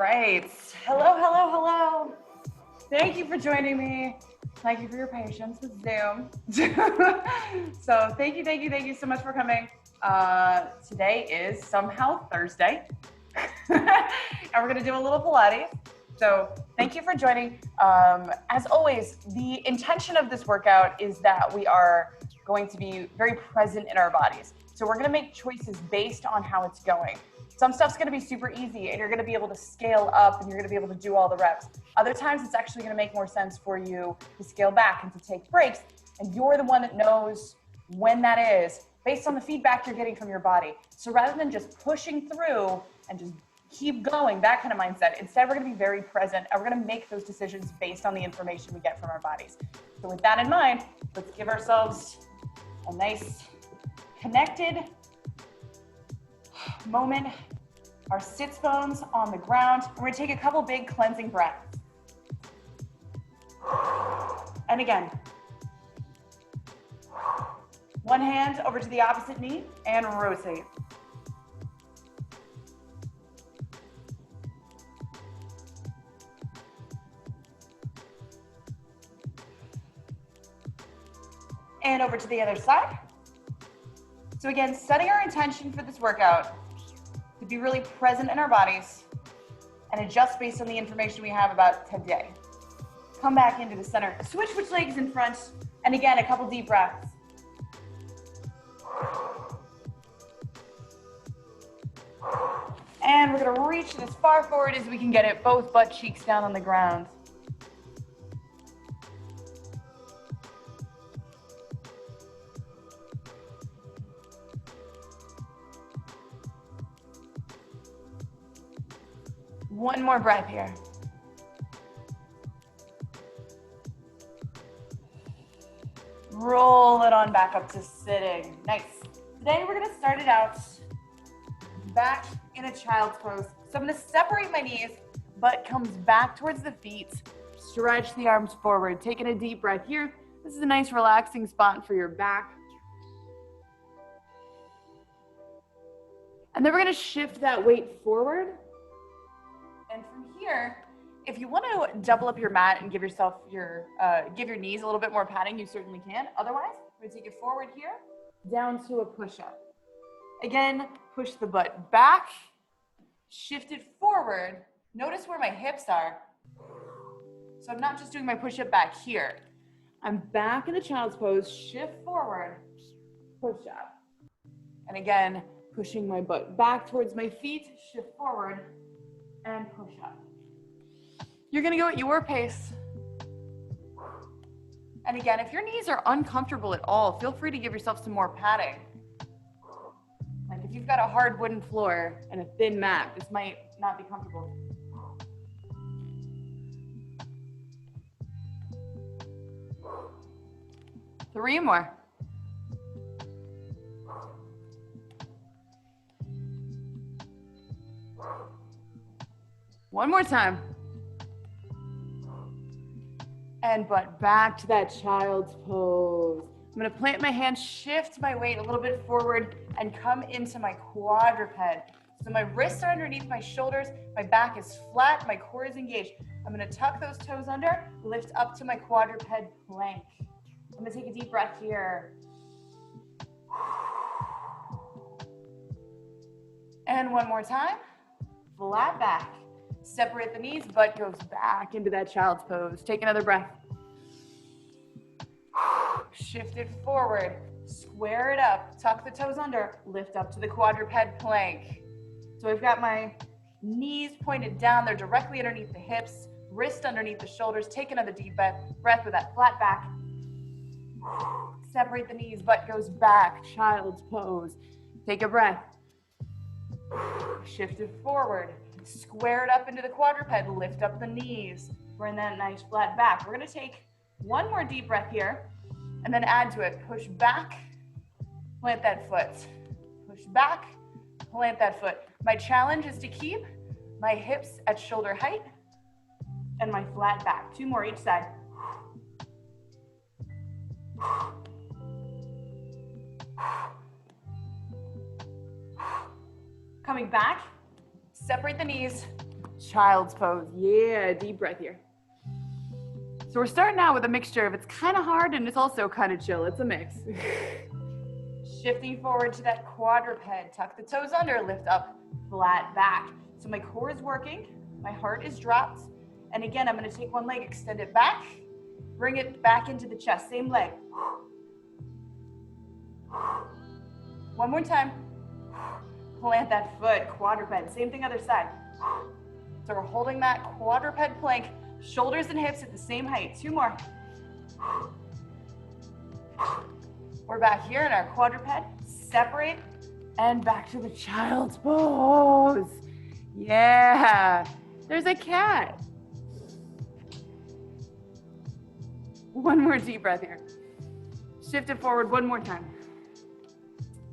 right. Hello, hello, hello. Thank you for joining me. Thank you for your patience with Zoom. So thank you so much for coming. Today is somehow Thursday. And we're gonna do a little Pilates. So thank you for joining. As always, the intention of this workout is that we are going to be very present in our bodies. So we're gonna make choices based on how it's going. Some stuff's gonna be super easy and you're gonna be able to scale up and you're gonna be able to do all the reps. Other times it's actually gonna make more sense for you to scale back and to take breaks, and you're the one that knows when that is based on the feedback you're getting from your body. So rather than just pushing through and just keep going, that kind of mindset, instead we're gonna be very present and we're gonna make those decisions based on the information we get from our bodies. So with that in mind, let's give ourselves a nice connected moment. Our sits bones on the ground. We're gonna take a couple big cleansing breaths. And again, one hand over to the opposite knee and rotate. And over to the other side. So again, setting our intention for this workout to be really present in our bodies and adjust based on the information we have about today. Come back into the center. Switch which legs in front. And again, a couple deep breaths. And we're gonna reach as far forward as we can get it, both butt cheeks down on the ground. One more breath here. Roll it on back up to sitting. Nice. Today we're gonna start it out back in a child's pose. So I'm gonna separate my knees, butt comes back towards the feet. Stretch the arms forward, taking a deep breath here. This is a nice relaxing spot for your back. And then we're gonna shift that weight forward. And from here, if you want to double up your mat and give yourself give your knees a little bit more padding, you certainly can. Otherwise, we're gonna take it forward here, down to a push-up. Again, push the butt back, shift it forward. Notice where my hips are. So I'm not just doing my push-up back here. I'm back in a child's pose, shift forward, push-up. And again, pushing my butt back towards my feet, shift forward, and push up. You're gonna go at your pace. And again, if your knees are uncomfortable at all, feel free to give yourself some more padding. Like if you've got a hard wooden floor and a thin mat, this might not be comfortable. Three more. One more time. And butt back to that child's pose. I'm gonna plant my hands, shift my weight a little bit forward, and come into my quadruped. So my wrists are underneath my shoulders, my back is flat, my core is engaged. I'm gonna tuck those toes under, lift up to my quadruped plank. I'm gonna take a deep breath here. And one more time, flat back. Separate the knees, butt goes back into that child's pose. Take another breath. Shift it forward, square it up, tuck the toes under, lift up to the quadruped plank. So I've got my knees pointed down, they're directly underneath the hips, wrist underneath the shoulders. Take another deep breath with that flat back. Separate the knees, butt goes back, child's pose. Take a breath. Shift it forward. Square it up into the quadruped, lift up the knees. We're in that nice flat back. We're gonna take one more deep breath here and then add to it. Push back, plant that foot. Push back, plant that foot. My challenge is to keep my hips at shoulder height and my flat back. Two more each side. Coming back, separate the knees, child's pose. Yeah, deep breath here. So we're starting out with a mixture of it's kind of hard and it's also kind of chill. It's a mix. Shifting forward to that quadruped, tuck the toes under, lift up, flat back. So my core is working, my heart is dropped, and again, I'm gonna take one leg, extend it back, bring it back into the chest, same leg. One more time. Plant that foot, quadruped, same thing other side. So we're holding that quadruped plank, shoulders and hips at the same height. Two more. We're back here in our quadruped, separate, and back to the child's pose. Yeah, there's a cat. One more deep breath here. Shift it forward one more time.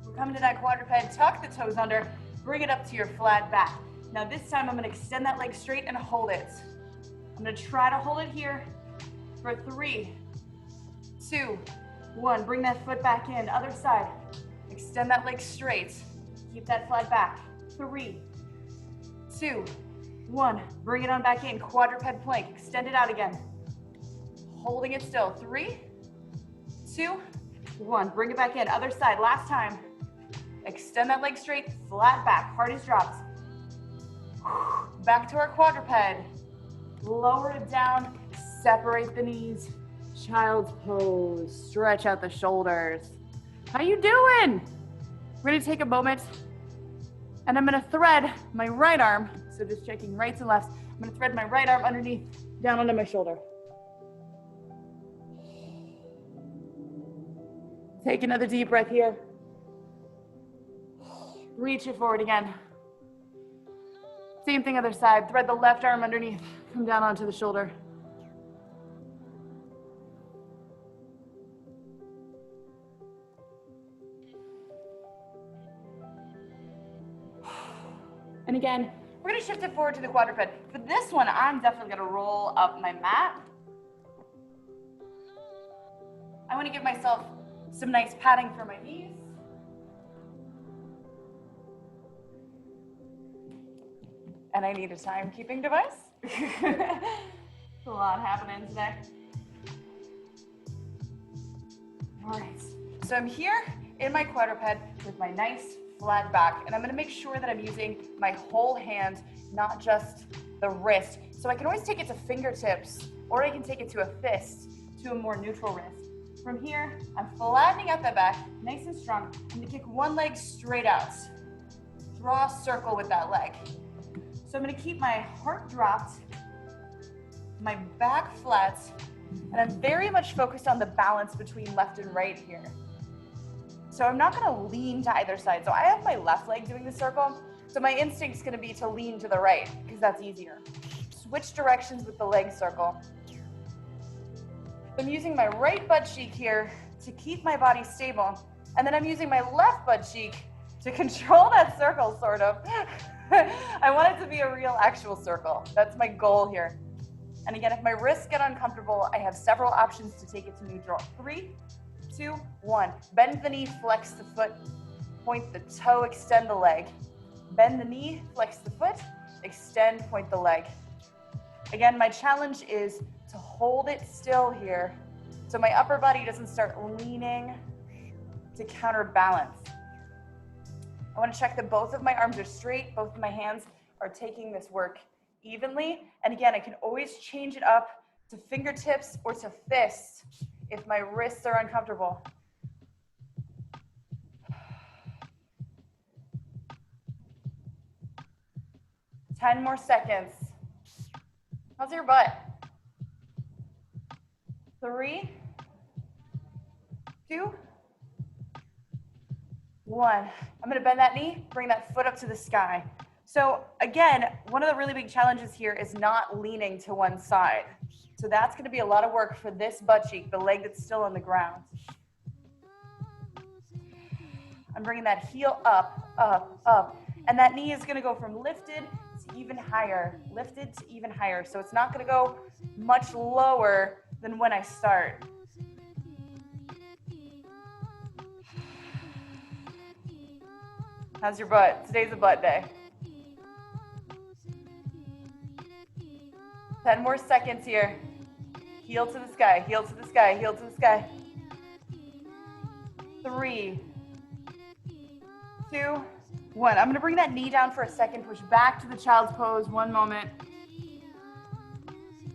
We're coming to that quadruped, tuck the toes under, bring it up to your flat back. Now this time I'm gonna extend that leg straight and hold it. I'm gonna try to hold it here for 3, 2, 1. Bring that foot back in, other side. Extend that leg straight. Keep that flat back. 3, 2, 1. Bring it on back in, quadruped plank. Extend it out again. Holding it still. 3, 2, 1. Bring it back in, other side. Last time. Extend that leg straight, flat back. Heart is dropped. Back to our quadruped. Lower it down, separate the knees. Child's pose, stretch out the shoulders. How you doing? We're gonna take a moment and I'm gonna thread my right arm. So just checking rights and lefts. I'm gonna thread my right arm underneath, down onto my shoulder. Take another deep breath here. Reach it forward again. Same thing other side. Thread the left arm underneath. Come down onto the shoulder. And again, we're gonna shift it forward to the quadruped. For this one, I'm definitely gonna roll up my mat. I wanna give myself some nice padding for my knees. And I need a timekeeping device. There's a lot happening today. All right, so I'm here in my quadruped with my nice flat back, and I'm gonna make sure that I'm using my whole hand, not just the wrist. So I can always take it to fingertips, or I can take it to a fist, to a more neutral wrist. From here, I'm flattening out that back, nice and strong. I'm gonna kick one leg straight out. Draw a circle with that leg. So I'm gonna keep my heart dropped, my back flat, and I'm very much focused on the balance between left and right here. So I'm not gonna lean to either side. So I have my left leg doing the circle, so my instinct's gonna be to lean to the right, because that's easier. Switch directions with the leg circle. I'm using my right butt cheek here to keep my body stable, and then I'm using my left butt cheek to control that circle, sort of. I want it to be a real actual circle. That's my goal here. And again, if my wrists get uncomfortable, I have several options to take it to neutral. 3, 2, 1. Bend the knee, flex the foot, point the toe, extend the leg. Bend the knee, flex the foot, extend, point the leg. Again, my challenge is to hold it still here so my upper body doesn't start leaning to counterbalance. I want to check that both of my arms are straight, both of my hands are taking this work evenly. And again, I can always change it up to fingertips or to fists if my wrists are uncomfortable. Ten more seconds. How's your butt? 3, 2, 1. I'm gonna bend that knee, bring that foot up to the sky. So again, one of the really big challenges here is not leaning to one side. So that's gonna be a lot of work for this butt cheek, the leg that's still on the ground. I'm bringing that heel up, up, up. And that knee is gonna go from lifted to even higher, lifted to even higher. So it's not gonna go much lower than when I start. How's your butt? Today's a butt day. 10 more seconds here. Heel to the sky, heel to the sky, heel to the sky. 3, 2, 1. I'm gonna bring that knee down for a second, push back to the child's pose, 1 moment.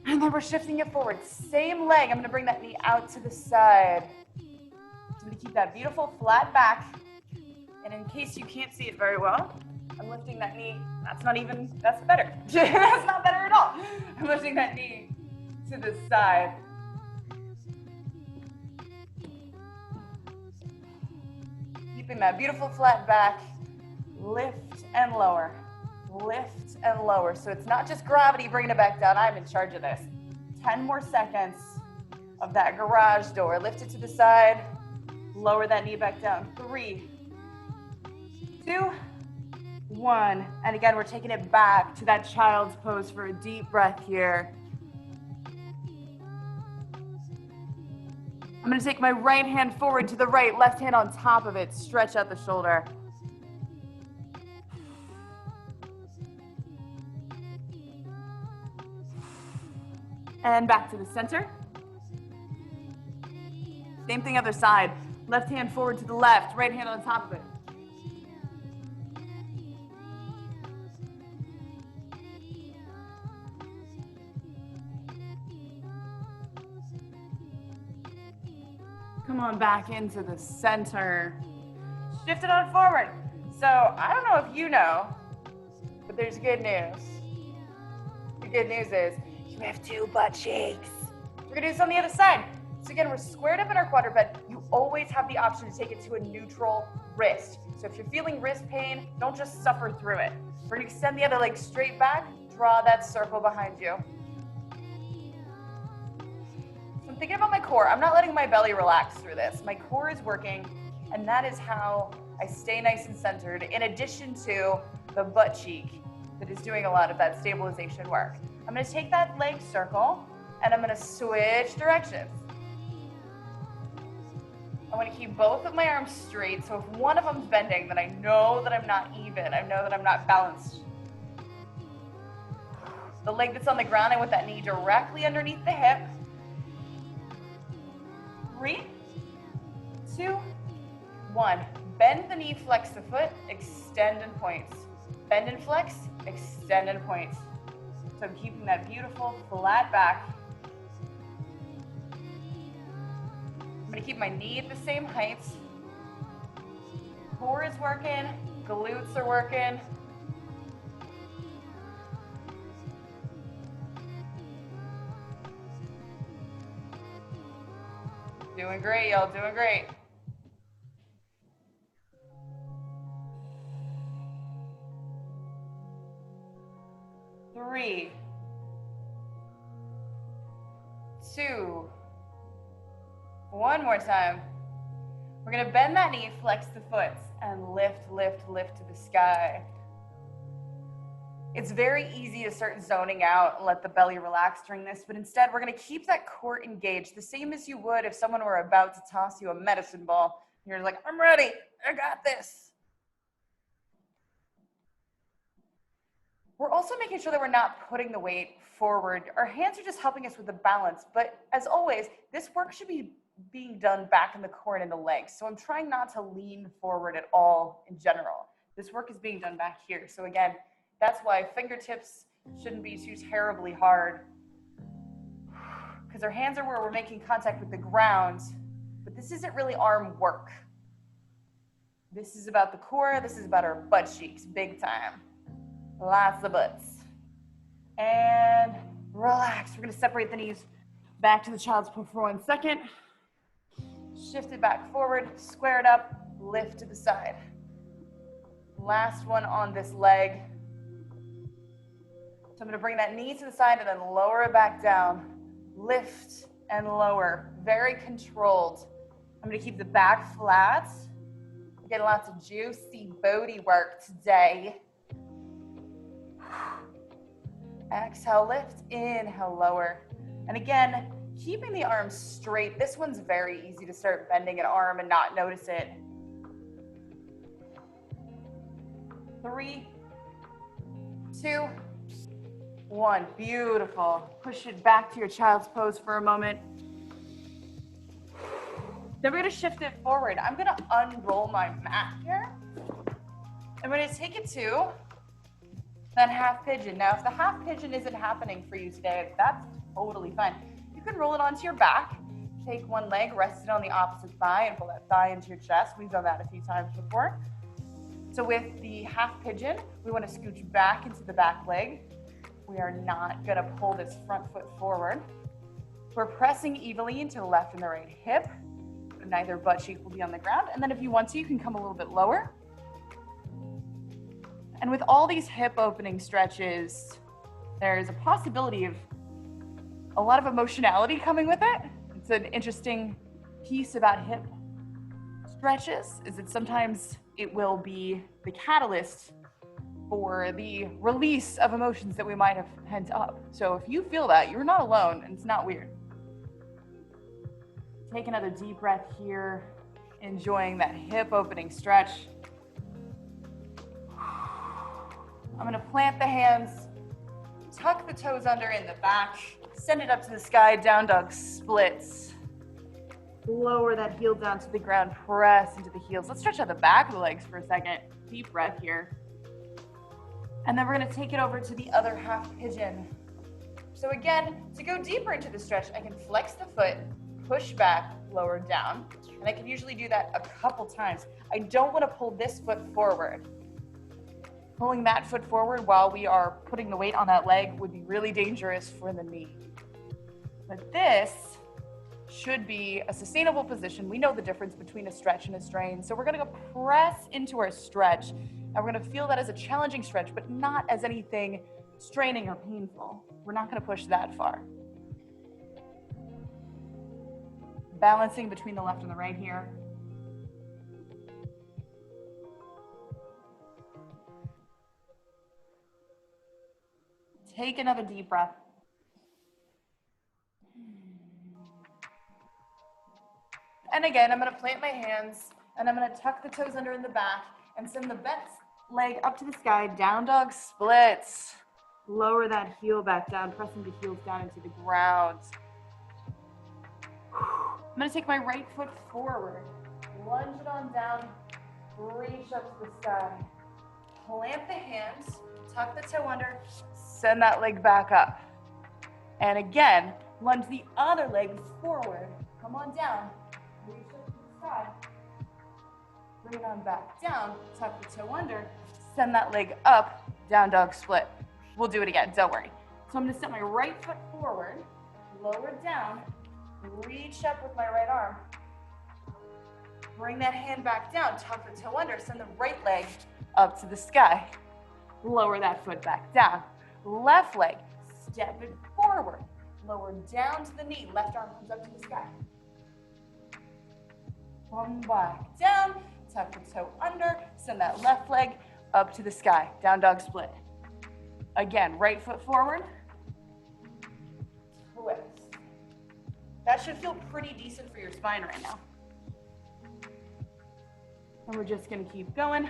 And then we're shifting it forward. Same leg, I'm gonna bring that knee out to the side. I'm gonna keep that beautiful flat back. And in case you can't see it very well, I'm lifting that knee. That's better. That's not better at all. I'm lifting that knee to the side. Keeping that beautiful flat back. Lift and lower. Lift and lower. So it's not just gravity bringing it back down. I'm in charge of this. 10 more seconds of that garage door. Lift it to the side. Lower that knee back down. 3, 2, 1. And again, we're taking it back to that child's pose for a deep breath here. I'm going to take my right hand forward to the right, left hand on top of it. Stretch out the shoulder. And back to the center. Same thing other side. Left hand forward to the left, right hand on top of it. Come on back into the center. Shift it on forward. So I don't know if you know, but there's good news. The good news is you have 2 butt cheeks. We're gonna do this on the other side. So again, we're squared up in our quadruped. You always have the option to take it to a neutral wrist. So if you're feeling wrist pain, don't just suffer through it. We're gonna extend the other leg straight back, draw that circle behind you. So I'm thinking about my core. I'm not letting my belly relax through this. My core is working, and that is how I stay nice and centered, in addition to the butt cheek that is doing a lot of that stabilization work. I'm gonna take that leg circle, and I'm gonna switch directions. I want to keep both of my arms straight, so if one of them's bending, then I know that I'm not even. I know that I'm not balanced. The leg that's on the ground, I want that knee directly underneath the hip. 3, 2, 1. Bend the knee, flex the foot, extend and point. Bend and flex, extend and point. So I'm keeping that beautiful flat back. I'm gonna keep my knee at the same height. Core is working, glutes are working. Doing great, y'all, doing great. Three, 2, 1 more time. We're gonna bend that knee, flex the foot, and lift, lift, lift to the sky. It's very easy to start zoning out and let the belly relax during this, but instead we're gonna keep that core engaged, the same as you would if someone were about to toss you a medicine ball. You're like, I'm ready, I got this. We're also making sure that we're not putting the weight forward. Our hands are just helping us with the balance, but as always, this work should be being done back in the core and in the legs. So I'm trying not to lean forward at all in general. This work is being done back here. So again, that's why fingertips shouldn't be too terribly hard, because our hands are where we're making contact with the ground, but this isn't really arm work. This is about the core, this is about our butt cheeks, big time. Lots of butts. And relax. We're gonna separate the knees back to the child's pose for 1 second. Shift it back forward, square it up, lift to the side. Last one on this leg. So I'm gonna bring that knee to the side and then lower it back down. Lift and lower, very controlled. I'm gonna keep the back flat. We're getting lots of juicy booty work today. Exhale, lift, inhale, lower. And again, keeping the arms straight. This one's very easy to start bending an arm and not notice it. 3, 2, one. Beautiful. Push it back to your child's pose for a moment. Then we're gonna shift it forward. I'm gonna unroll my mat here. I'm gonna take it to that half pigeon. Now, if the half pigeon isn't happening for you today, that's totally fine. You can roll it onto your back. Take one leg, rest it on the opposite thigh, and pull that thigh into your chest. We've done that a few times before. So with the half pigeon, we want to scooch back into the back leg. We are not going to pull this front foot forward. We're pressing evenly into the left and the right hip. Neither butt cheek will be on the ground. And then if you want to, you can come a little bit lower. And with all these hip opening stretches, there's a possibility of a lot of emotionality coming with it. It's an interesting piece about hip stretches, is that sometimes it will be the catalyst for the release of emotions that we might have pent up. So if you feel that, you're not alone, and it's not weird. Take another deep breath here, enjoying that hip opening stretch. I'm gonna plant the hands, tuck the toes under in the back, send it up to the sky, down dog splits. Lower that heel down to the ground, press into the heels. Let's stretch out the back of the legs for a second. Deep breath here. And then we're gonna take it over to the other half pigeon. So again, to go deeper into the stretch, I can flex the foot, push back, lower down. And I can usually do that a couple times. I don't wanna pull this foot forward. Pulling that foot forward while we are putting the weight on that leg would be really dangerous for the knee. But this should be a sustainable position. We know the difference between a stretch and a strain. So we're gonna go press into our stretch, and we're gonna feel that as a challenging stretch, but not as anything straining or painful. We're not gonna push that far. Balancing between the left and the right here. Take another deep breath. And again, I'm gonna plant my hands and I'm gonna tuck the toes under in the back and send the bent leg up to the sky, down dog splits. Lower that heel back down, pressing the heels down into the ground. I'm gonna take my right foot forward, lunge it on down, reach up to the sky. Plant the hands, tuck the toe under, send that leg back up. And again, lunge the other leg forward, come on down. Reach up to the sky, bring it on back down, tuck the toe under, send that leg up, down dog split. We'll do it again, don't worry. So I'm gonna set my right foot forward, lower down, reach up with my right arm. Bring that hand back down, tuck the toe under, send the right leg up to the sky. Lower that foot back down. Left leg, step it forward, lower down to the knee, left arm comes up to the sky. Come back down, tuck the toe under, send that left leg up to the sky, down dog split. Again, right foot forward, twist. That should feel pretty decent for your spine right now. And we're just gonna keep going.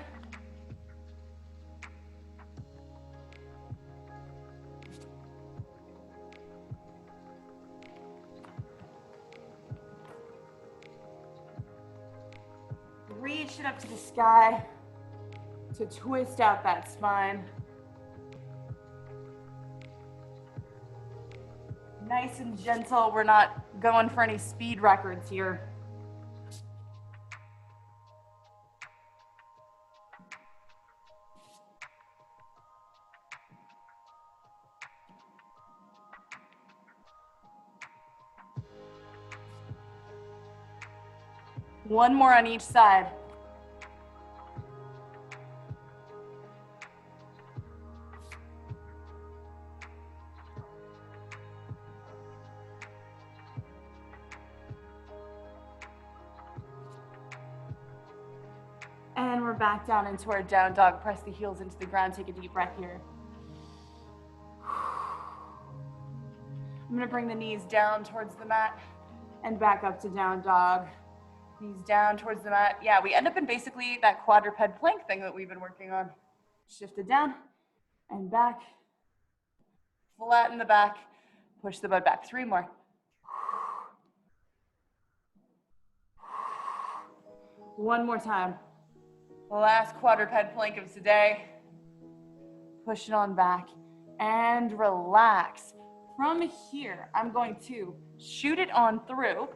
Reach it up to the sky to twist out that spine. Nice and gentle. We're not going for any speed records here. One more on each side. And we're back down into our down dog. Press the heels into the ground. Take a deep breath here. I'm gonna bring the knees down towards the mat and back up to down dog. Knees down towards the mat. Yeah, we end up in basically that quadruped plank thing that we've been working on. Shift it down and back. Flatten the back, push the butt back. 3 more. One more time. Last quadruped plank of today. Push it on back and relax. From here, I'm going to shoot it on through.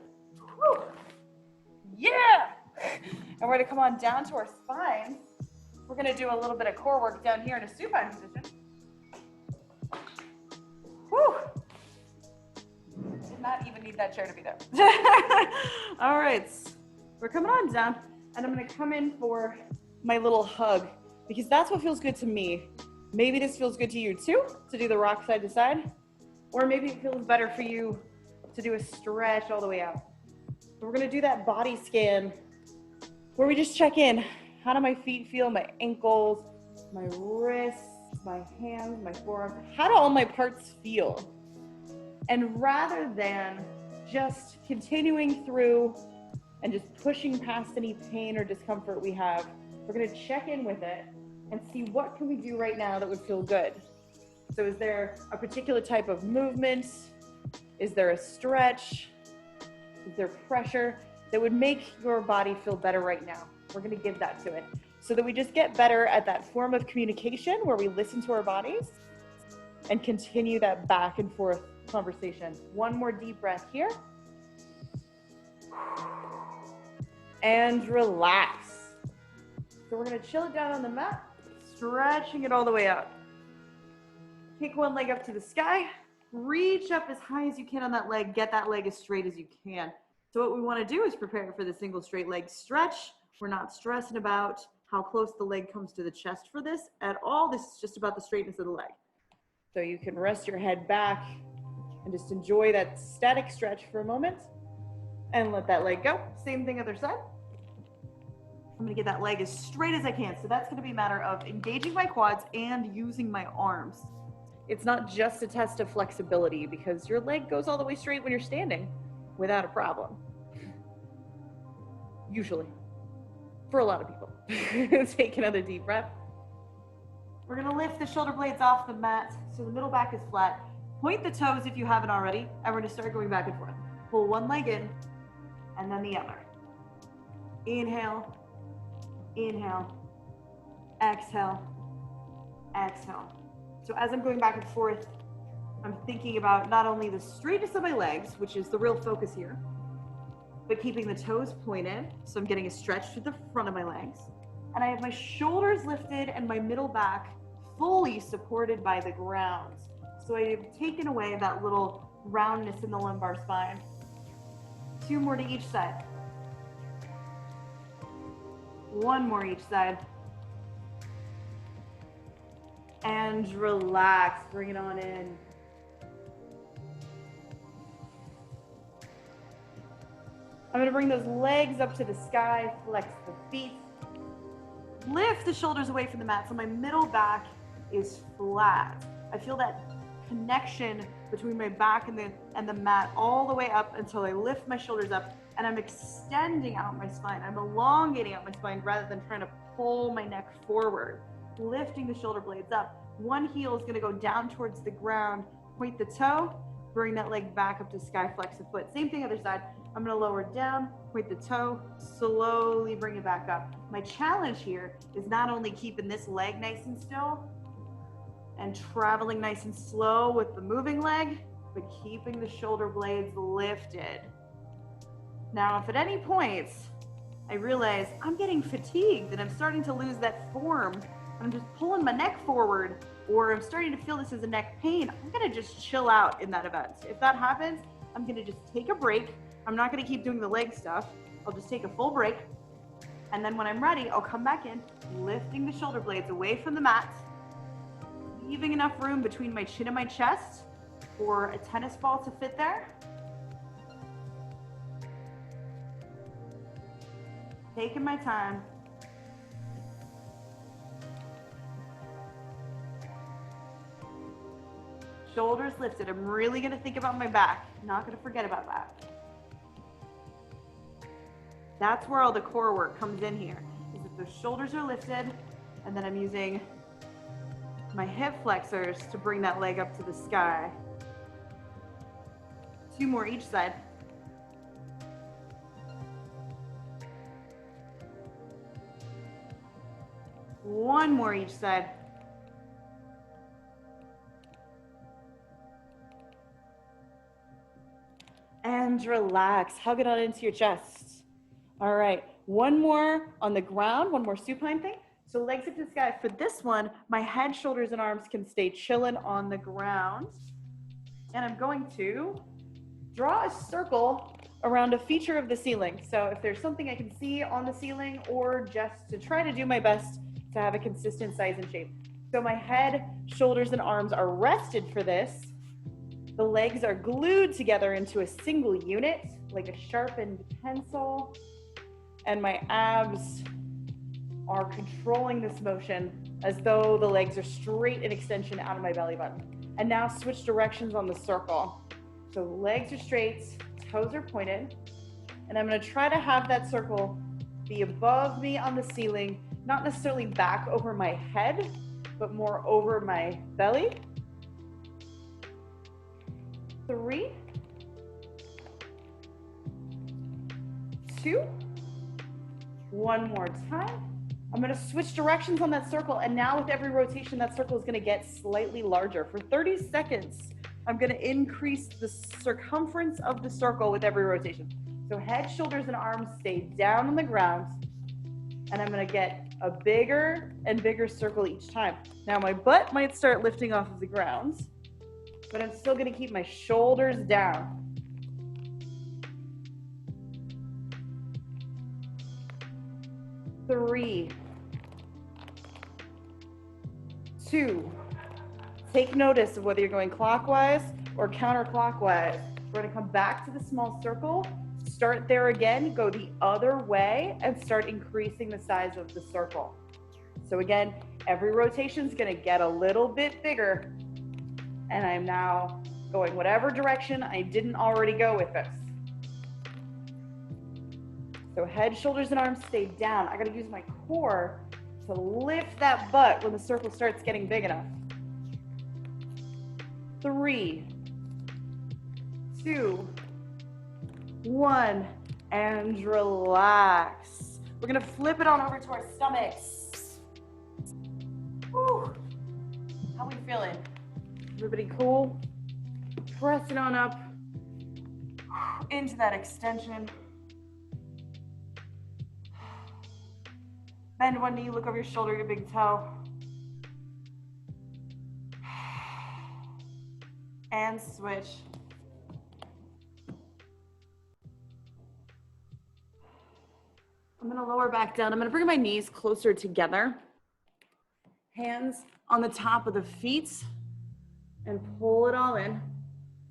Whew. Yeah! And we're gonna come on down to our spines. We're gonna do a little bit of core work down here in a supine position. Whew. Did not even need that chair to be there. All right, we're coming on down, and I'm gonna come in for my little hug, because that's what feels good to me. Maybe this feels good to you too, to do the rock side to side, or maybe it feels better for you to do a stretch all the way out. So we're gonna do that body scan where we just check in. How do my feet feel, my ankles, my wrists, my hands, my forearms? How do all my parts feel? And rather than just continuing through and just pushing past any pain or discomfort we have, we're gonna check in with it and see what can we do right now that would feel good. So is there a particular type of movement? Is there a stretch? Is there pressure that would make your body feel better right now? We're gonna give that to it so that we just get better at that form of communication where we listen to our bodies and continue that back and forth conversation. One more deep breath here. And relax. So we're gonna chill it down on the mat, stretching it all the way out. Take one leg up to the sky, reach up as high as you can on that leg, get that leg as straight as you can. So what we wanna do is prepare for the single straight leg stretch. We're not stressing about how close the leg comes to the chest for this at all. This is just about the straightness of the leg. So you can rest your head back and just enjoy that static stretch for a moment and let that leg go. Same thing other side. I'm gonna get that leg as straight as I can. So that's gonna be a matter of engaging my quads and using my arms. It's not just a test of flexibility because your leg goes all the way straight when you're standing without a problem. Usually, for a lot of people. Take another deep breath. We're gonna lift the shoulder blades off the mat so the middle back is flat. Point the toes if you haven't already, and we're gonna start going back and forth. Pull one leg in, and then the other. Inhale, inhale, exhale, exhale. So as I'm going back and forth, I'm thinking about not only the straightness of my legs, which is the real focus here, but keeping the toes pointed. So I'm getting a stretch to the front of my legs. And I have my shoulders lifted and my middle back fully supported by the ground. So I've taken away that little roundness in the lumbar spine. 2 more to each side. 1 more each side. And relax, bring it on in. I'm gonna bring those legs up to the sky, flex the feet. Lift the shoulders away from the mat so my middle back is flat. I feel that connection between my back and the mat all the way up until I lift my shoulders up and I'm extending out my spine. I'm elongating out my spine rather than trying to pull my neck forward. Lifting the shoulder blades up. One heel is gonna go down towards the ground, point the toe, bring that leg back up to sky, flex the foot. Same thing other side. I'm gonna lower it down, point the toe, slowly bring it back up. My challenge here is not only keeping this leg nice and still and traveling nice and slow with the moving leg, but keeping the shoulder blades lifted. Now, if at any point I realize I'm getting fatigued and I'm starting to lose that form, I'm just pulling my neck forward, or I'm starting to feel this as a neck pain, I'm gonna just chill out in that event. If that happens, I'm gonna just take a break. I'm not gonna keep doing the leg stuff. I'll just take a full break. And then when I'm ready, I'll come back in, lifting the shoulder blades away from the mat, leaving enough room between my chin and my chest for a tennis ball to fit there. Taking my time. Shoulders lifted. I'm really gonna think about my back. I'm not gonna forget about that. That's where all the core work comes in here, is that the shoulders are lifted, and then I'm using my hip flexors to bring that leg up to the sky. 2 more each side. One more each side. And relax, hug it on into your chest. All right, one more on the ground, one more supine thing. So legs up to the sky. For this one, my head, shoulders, and arms can stay chilling on the ground. And I'm going to draw a circle around a feature of the ceiling. So if there's something I can see on the ceiling, or just to try to do my best to have a consistent size and shape. So my head, shoulders, and arms are rested for this. The legs are glued together into a single unit, like a sharpened pencil. And my abs are controlling this motion as though the legs are straight in extension out of my belly button. And now switch directions on the circle. So legs are straight, toes are pointed. And I'm gonna try to have that circle be above me on the ceiling, not necessarily back over my head, but more over my belly. 3, 2, one more time. I'm gonna switch directions on that circle, and now with every rotation, that circle is gonna get slightly larger. For 30 seconds, I'm gonna increase the circumference of the circle with every rotation. So head, shoulders, and arms stay down on the ground, and I'm gonna get a bigger and bigger circle each time. Now my butt might start lifting off of the ground, but I'm still gonna keep my shoulders down. 3, 2. Take notice of whether you're going clockwise or counterclockwise. We're gonna come back to the small circle, start there again, go the other way, and start increasing the size of the circle. So again, every rotation is gonna get a little bit bigger, and I'm now going whatever direction I didn't already go with this. So head, shoulders, and arms stay down. I gotta use my core to lift that butt when the circle starts getting big enough. 3, 2, 1, and relax. We're gonna flip it on over to our stomachs. Whew. How are we feeling? Everybody cool? Press it on up into that extension. Bend one knee, look over your shoulder, your big toe. And switch. I'm gonna lower back down. I'm gonna bring my knees closer together. Hands on the top of the feet and pull it all in.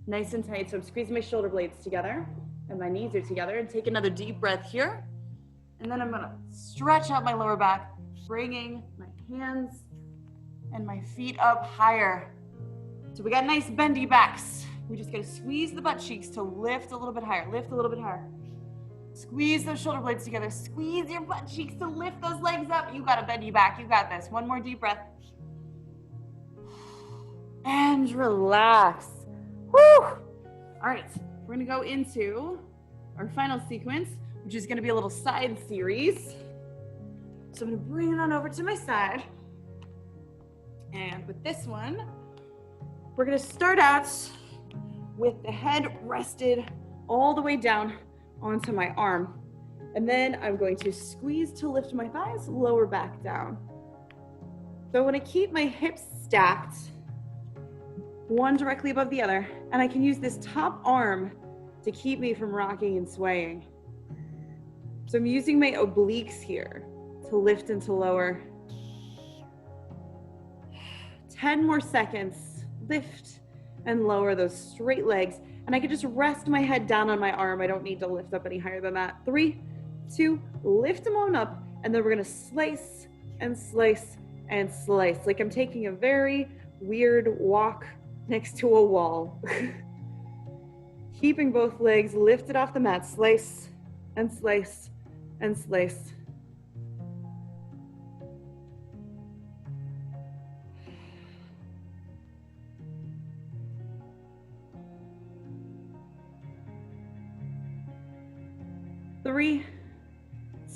Nice and tight. So I'm squeezing my shoulder blades together and my knees are together. And take another deep breath here. And then I'm gonna stretch out my lower back, bringing my hands and my feet up higher. So we got nice bendy backs. We just gotta squeeze the butt cheeks to lift a little bit higher, lift a little bit higher. Squeeze those shoulder blades together, squeeze your butt cheeks to lift those legs up. You gotta bend your back, you got this. One more deep breath. And relax. Woo! All right, we're gonna go into our final sequence, which is gonna be a little side series. So I'm gonna bring it on over to my side. And with this one, we're gonna start out with the head rested all the way down onto my arm. And then I'm going to squeeze to lift my thighs, lower back down. So I wanna keep my hips stacked, one directly above the other, and I can use this top arm to keep me from rocking and swaying. So I'm using my obliques here to lift and to lower. 10 more seconds, lift and lower those straight legs. And I can just rest my head down on my arm. I don't need to lift up any higher than that. 3, 2, lift them on up. And then we're gonna slice and slice and slice. Like I'm taking a very weird walk next to a wall. Keeping both legs lifted off the mat, slice and slice and slice. 3,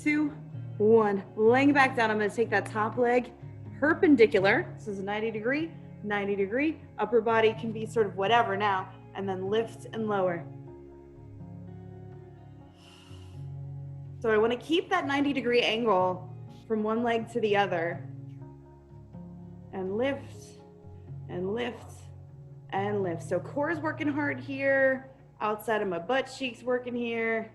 2, 1. Laying back down, I'm gonna take that top leg perpendicular. This is a 90 degree. Upper body can be sort of whatever now, and then lift and lower. So I wanna keep that 90-degree angle from one leg to the other. And lift, and lift, and lift. So core is working hard here. Outside of my butt cheeks working here.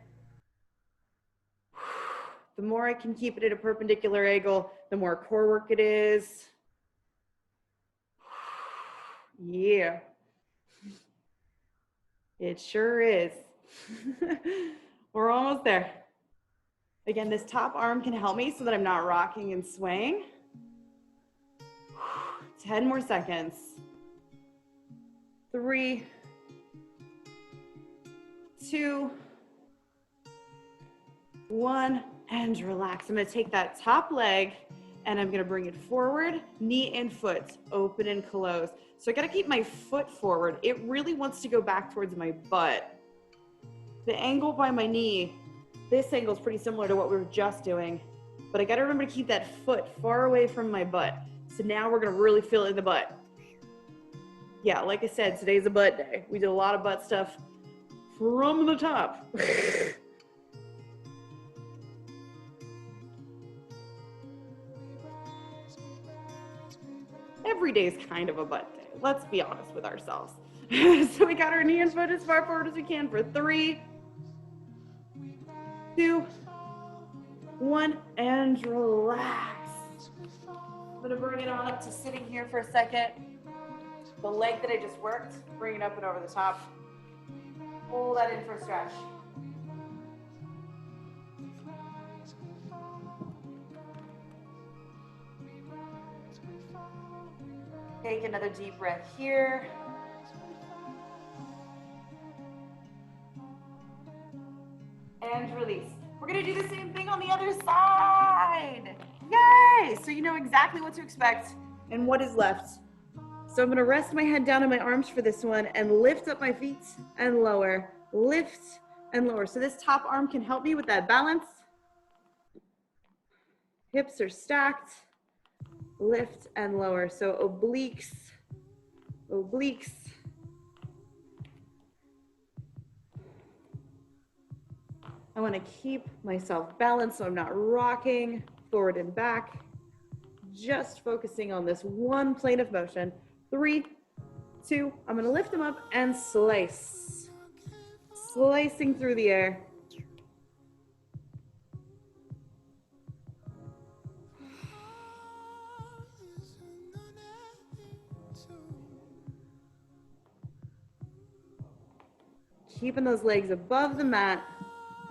The more I can keep it at a perpendicular angle, the more core work it is. Yeah. It sure is. We're almost there. Again, this top arm can help me so that I'm not rocking and swaying. 10 more seconds. 3, 2, 1, and relax. I'm gonna take that top leg and I'm gonna bring it forward, knee and foot, open and close. So I gotta keep my foot forward. It really wants to go back towards my butt. The angle by my knee, this angle is pretty similar to what we were just doing, but I gotta remember to keep that foot far away from my butt. So now we're gonna really feel it in the butt. Yeah, like I said, today's a butt day. We did a lot of butt stuff from the top. Every day is kind of a butt day. Let's be honest with ourselves. So we got our knee and foot as far forward as we can for 3, 2, 1, and relax. I'm gonna bring it on up to sitting here for a second. The leg that I just worked, bring it up and over the top. Pull that in for a stretch. Take another deep breath here. And release. We're gonna do the same thing on the other side. Yay! So you know exactly what to expect and what is left. So I'm gonna rest my head down on my arms for this one and lift up my feet and lower, lift and lower. So this top arm can help me with that balance. Hips are stacked, lift and lower. So obliques, obliques. I wanna keep myself balanced so I'm not rocking forward and back. Just focusing on this one plane of motion. 3, 2, I'm gonna lift them up and slice. Slicing through the air. Keeping those legs above the mat.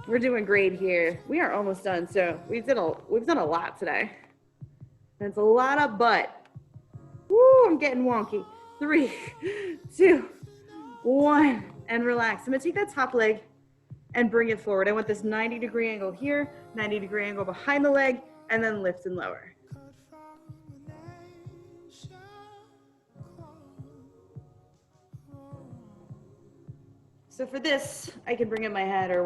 We're doing great here. We are almost done, so we've done a lot today. That's a lot of butt. Woo, I'm getting wonky. 3, 2, 1, and relax. I'm gonna take that top leg and bring it forward. I want this 90-degree angle here, 90-degree angle behind the leg, and then lift and lower. So for this, I can bring in my head or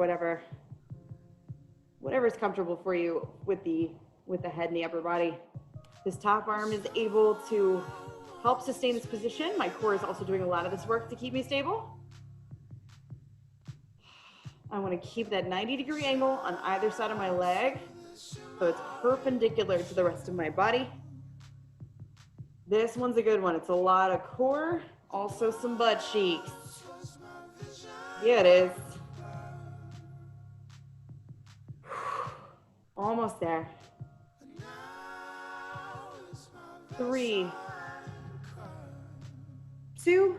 whatever's comfortable for you with the head and the upper body. This top arm is able to help sustain this position. My core is also doing a lot of this work to keep me stable. I want to keep that 90-degree angle on either side of my leg so it's perpendicular to the rest of my body. This one's a good one. It's a lot of core, also some butt cheeks. Yeah, it is. Almost there. 3, 2,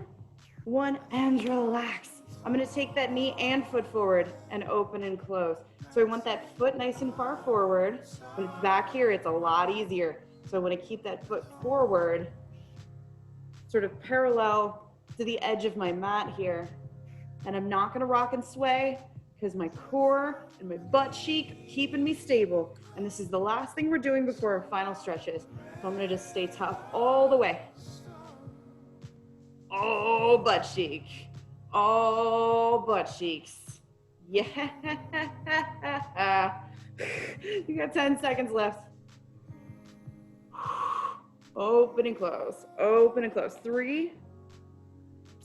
1, and relax. I'm gonna take that knee and foot forward and open and close. So I want that foot nice and far forward. When it's back here, it's a lot easier. So I wanna keep that foot forward, sort of parallel to the edge of my mat here. And I'm not gonna rock and sway because my core and my butt cheek keeping me stable. And this is the last thing we're doing before our final stretches. So I'm gonna just stay tough all the way. Oh, butt cheek. Oh, butt cheeks. Yeah. You got 10 seconds left. Open and close. Open and close. 3,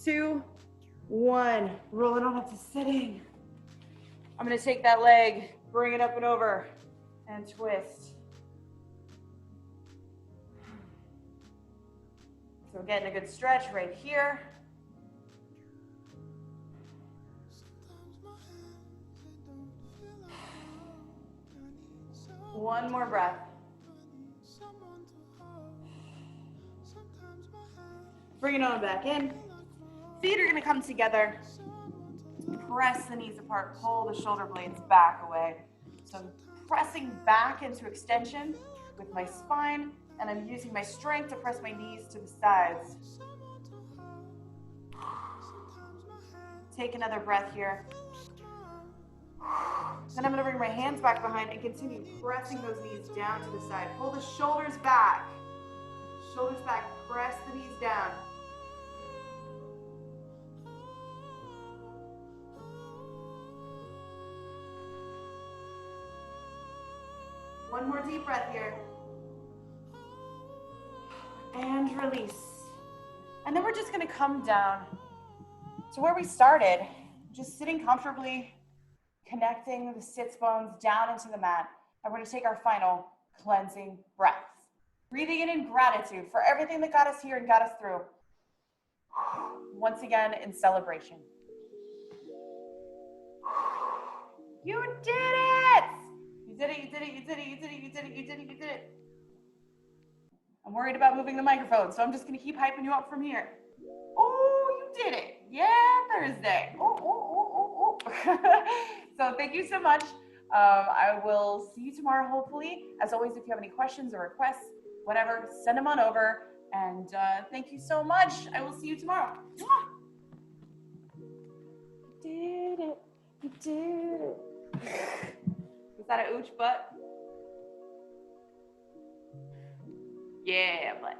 2, 1. Rolling on up to sitting. I'm going to take that leg, bring it up and over, and twist. So getting a good stretch right here. One more breath. Bring it on back in. Feet are going to come together. Press the knees apart. Pull the shoulder blades back away. So I'm pressing back into extension with my spine, and I'm using my strength to press my knees to the sides. Take another breath here. Then I'm going to bring my hands back behind and continue pressing those knees down to the side. Pull the shoulders back. Shoulders back. Press the knees down. One more deep breath here. And release. And then we're just going to come down to where we started. Just sitting comfortably, connecting the sits bones down into the mat. And we're going to take our final cleansing breaths. Breathing in gratitude for everything that got us here and got us through. Once again, in celebration. You did it! You did it, you did it, you did it, you did it, you did it, you did it, you did it. I'm worried about moving the microphone, so I'm just going to keep hyping you up from here. Oh, you did it. Yeah, Thursday. Oh. So thank you so much. I will see you tomorrow, hopefully. As always, if you have any questions or requests, whatever, send them on over. And thank you so much. I will see you tomorrow. You did it. You did it. Was that a ooch butt? Yeah, butt.